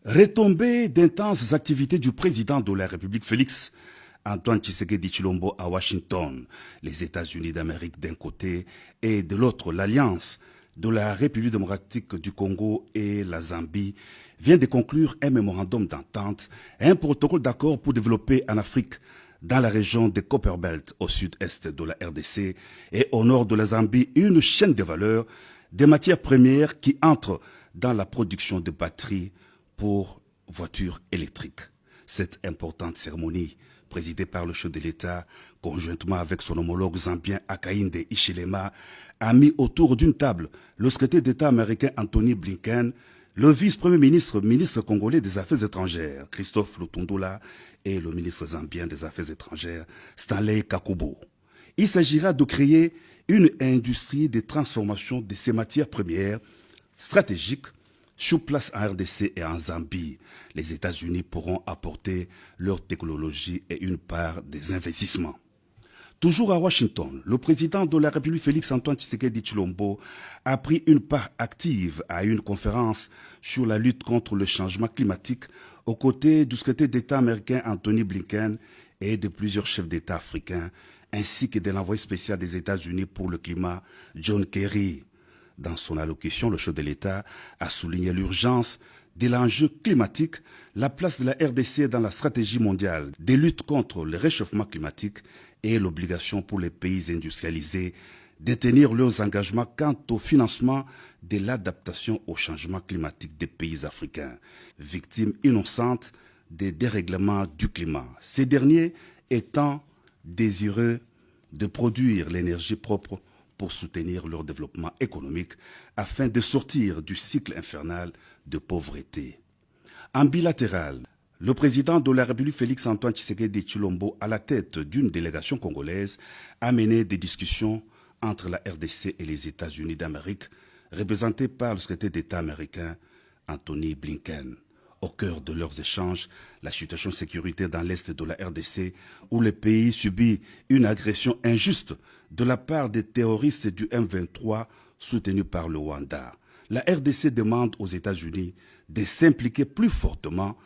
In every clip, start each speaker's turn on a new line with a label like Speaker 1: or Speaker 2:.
Speaker 1: Retombée d'intenses activités du président de la République Félix Antoine Tshisekedi Tshilombo à Washington, les États-Unis d'Amérique d'un côté et de l'autre l'Alliance de la République démocratique du Congo et la Zambie vient de conclure un mémorandum d'entente et un protocole d'accord pour développer en Afrique, dans la région de Copperbelt au sud-est de la RDC et au nord de la Zambie, une chaîne de valeur des matières premières qui entrent dans la production de batteries pour voitures électriques. Cette importante cérémonie, présidée par le chef de l'État, conjointement avec son homologue zambien Hakainde Hichilema, a mis autour d'une table le secrétaire d'État américain Anthony Blinken, le vice-premier ministre congolais des Affaires étrangères, Christophe Lutundula, et le ministre zambien des Affaires étrangères, Stanley Kakubo. Il s'agira de créer une industrie de transformation de ces matières premières stratégiques sur place en RDC et en Zambie. Les États-Unis pourront apporter leur technologie et une part des investissements. Toujours à Washington, le président de la République Félix Antoine Tshisekedi Tshilombo a pris une part active à une conférence sur la lutte contre le changement climatique aux côtés du secrétaire d'État américain Anthony Blinken et de plusieurs chefs d'État africains, ainsi que de l'envoyé spécial des États-Unis pour le climat, John Kerry. Dans son allocution, le chef de l'État a souligné l'urgence de l'enjeu climatique, la place de la RDC dans la stratégie mondiale de lutte contre le réchauffement climatique et l'obligation pour les pays industrialisés de tenir leurs engagements quant au financement de l'adaptation au changement climatique des pays africains, victimes innocentes des dérèglements du climat. Ces derniers étant désireux de produire l'énergie propre pour soutenir leur développement économique afin de sortir du cycle infernal de pauvreté. En bilatéral, le président de la République Félix Antoine Tshisekedi Tshilombo, à la tête d'une délégation congolaise, a mené des discussions entre la RDC et les États-Unis d'Amérique, représentés par le secrétaire d'État américain Anthony Blinken. Au cœur de leurs échanges, la situation sécuritaire dans l'est de la RDC, où le pays subit une agression injuste de la part des terroristes du M23 soutenus par le Rwanda. La RDC demande aux États-Unis de s'impliquer plus fortement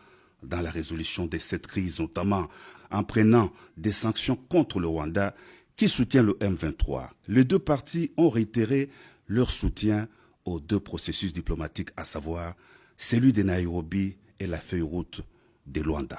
Speaker 1: dans la résolution de cette crise, notamment en prenant des sanctions contre le Rwanda qui soutient le M23. Les deux parties ont réitéré leur soutien aux deux processus diplomatiques, à savoir celui de Nairobi et la feuille route de Luanda.